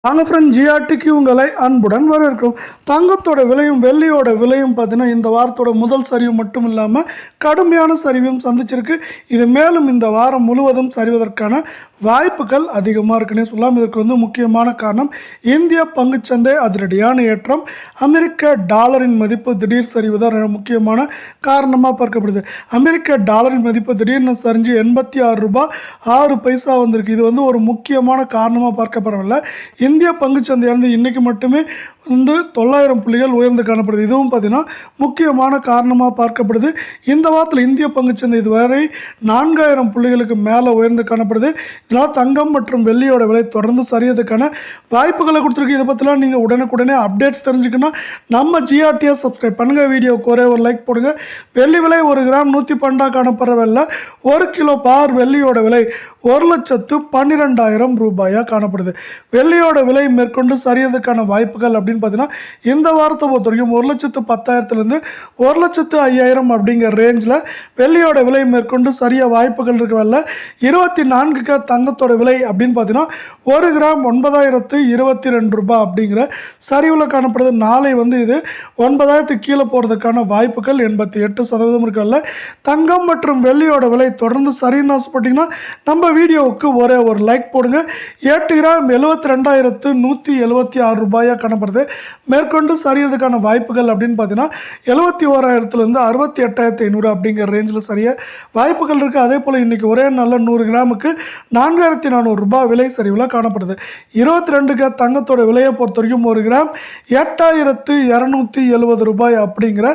வாங்க ஃப்ரெண்ட், ஜிஆர்டிக்கு உங்களை அன்புடன் வரவேற்கிறோம். தங்கத்தோட விலையும் வெள்ளியோட விலையும் பார்த்தீங்கன்னா இந்த வாரத்தோட முதல் சரிவு மட்டும் இல்லாமல் கடுமையான சரிவையும் சந்திச்சிருக்கு. இது மேலும் இந்த வாரம் முழுவதும் சரிவதற்கான வாய்ப்புகள் அதிகமாக இருக்குன்னே சொல்லலாம். இதற்கு முக்கியமான காரணம் இந்திய பங்குச்சந்தை அதிரடியான ஏற்றம், அமெரிக்க டாலரின் மதிப்பு திடீர் சரிவு தான் முக்கியமான காரணமாக பார்க்கப்படுது. அமெரிக்க டாலரின் மதிப்பு திடீர்னு சரிஞ்சு 86 ரூபாய் 6 வந்திருக்கு. இது ஒரு முக்கியமான காரணமாக பார்க்கப்படவில்லை. இந்திய பங்குச்சந்தையானது இன்றைக்கி மட்டுமே 900 புள்ளிகள் உயர்ந்து காணப்படுது. இதுவும் பார்த்தீங்கன்னா முக்கியமான காரணமாக பார்க்கப்படுது. இந்த வாரத்தில் இந்திய பங்குச்சந்தை இதுவரை 4000 புள்ளிகளுக்கு மேலே உயர்ந்து காணப்படுது. இதனால் தங்கம் மற்றும் வெள்ளியோட விலை தொடர்ந்து சரியதுக்கான வாய்ப்புகளை கொடுத்துருக்கு. இதை பற்றிலாம் நீங்கள் உடனுக்குடனே அப்டேட்ஸ் தெரிஞ்சுக்கணும். நம்ம ஜிஆர்டியை சப்ஸ்கிரைப் பண்ணுங்கள், வீடியோவுக்கு ஒரே ஒரு லைக் போடுங்க. வெள்ளி விலை 1 கிராம் 112 காணப்படுற வெள்ளை 1 கிலோ பார் வெள்ளியோட விலை 1,12,000 ரூபாயாக காணப்படுது. வெள்ளியோட விலை மேற்கொண்டு சரியதுக்கான வாய்ப்புகள் அப்படின்னு பார்த்தீங்கன்னா இந்த வாரத்தை பொறுத்த வரைக்கும் 1,10,000 1,05,000 அப்படிங்கிற ரேஞ்சில் வெள்ளியோட விலை மேற்கொண்டு சரிய வாய்ப்புகள் இருக்கவில்லை. 24K தங்கத்தோட விலை அப்படின்னு பார்த்தீங்கன்னா 1 கிராம் 9,022 ரூபாய் அப்படிங்கிற சரிவில் காணப்படுது. நாளை இது 9,000 கீழே போகிறதுக்கான வாய்ப்புகள் 88% இருக்கல. தங்கம் மற்றும் வெள்ளியோட விலை தொடர்ந்து சரின்னு ஆசைப்பட்டீங்கன்னா நம்ம வீடியோவுக்கு ஒரே ஒரு லைக் போடுங்க. 8 கிராம் 72,176 ரூபாயாக காணப்படுது. மேற்கொண்டு சரியறதுக்கான வாய்ப்புகள் அப்படின்னு பார்த்தீங்கன்னா 71,000 68,500 அப்படிங்கிற ரேஞ்சில் சரிய வாய்ப்புகள் இருக்குது. அதே போல் இன்றைக்கி ஒரே நல்ல 100 கிராமுக்கு 4,400 ரூபாய் விலை சரிவில் காணப்படுது. 22K தங்கத்தோட விலையை பொறுத்த வரைக்கும் 1 கிராம் 8,270 ரூபாய் அப்படிங்கிற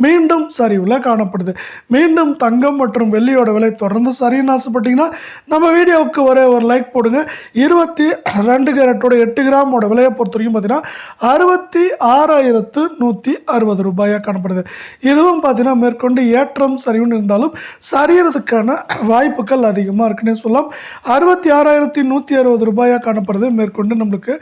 மீண்டும் சரிவில் காணப்படுது. மீண்டும் தங்கம் மற்றும் வெள்ளியோட விலை தொடர்ந்து சரின்னு ஆசைப்பட்டீங்கன்னா நம்ம வீடியோவுக்கு ஒரே ஒரு லைக் போடுங்க. 22 கேரட்டோட 8 கிராமோட விலையை பொறுத்த வரைக்கும் பார்த்தீங்கன்னா 66,160 ரூபாயாக காணப்படுது. இதுவும் பார்த்தீங்கன்னா மேற்கொண்டு ஏற்றம் சரிவுன்னு இருந்தாலும் சரியறதுக்கான வாய்ப்புகள் அதிகமாக இருக்குன்னே சொல்லலாம். 66,160 ரூபாயாக காணப்படுது. மேற்கொண்டு நம்மளுக்கு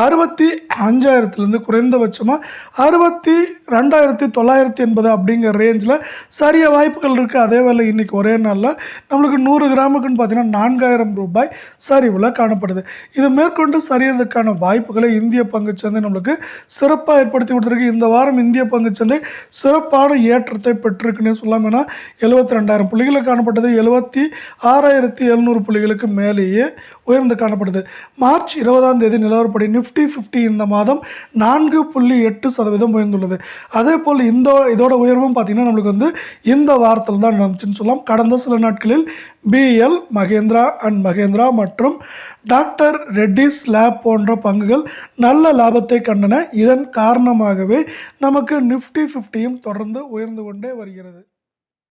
65,000 குறைந்தபட்சமாக 62,980 அப்படிங்கிற ரேஞ்சில் சரிய வாய்ப்புகள் இருக்குது. அதே வேளை இன்றைக்கி ஒரே நாளில் நம்மளுக்கு 100 கிராமுக்குன்னு பார்த்தீங்கன்னா 4,000 ரூபாய் சரிவில் காணப்படுது. இது மேற்கொண்டு சரியறதுக்கான வாய்ப்புகளை இந்திய பங்குச்சந்தை நம்மளுக்கு சிறப்பாக ஏற்படுத்தி கொடுத்துருக்கு. இந்த வாரம் இந்திய பங்குச்சந்தை சிறப்பான ஏற்றத்தை பெற்றிருக்குன்னே சொல்லலாம். ஏன்னா 72,000 புள்ளிகளை காணப்பட்டது 76,700 புள்ளிகளுக்கு மேலேயே உயர்ந்து காணப்படுது. மார்ச் 20 நிலவரப்படி நிஃப்டி 50 இந்த மாதம் 4.8% உயர்ந்துள்ளது. அதே போல் இதோட உயர்வும் பார்த்தீங்கன்னா நம்மளுக்கு இந்த வாரத்தில் தான் நடந்துச்சுன்னு சொல்லலாம். கடந்த சில நாட்களில் BL, மகேந்திரா அண்ட் மகேந்திரா மற்றும் டாக்டர் ரெட்டிஸ் லேப் போன்ற பங்குகள் நல்ல லாபத்தை கண்டன. இதன் காரணமாகவே நமக்கு நிஃப்டி 50யும் தொடர்ந்து உயர்ந்து கொண்டே வருகிறது.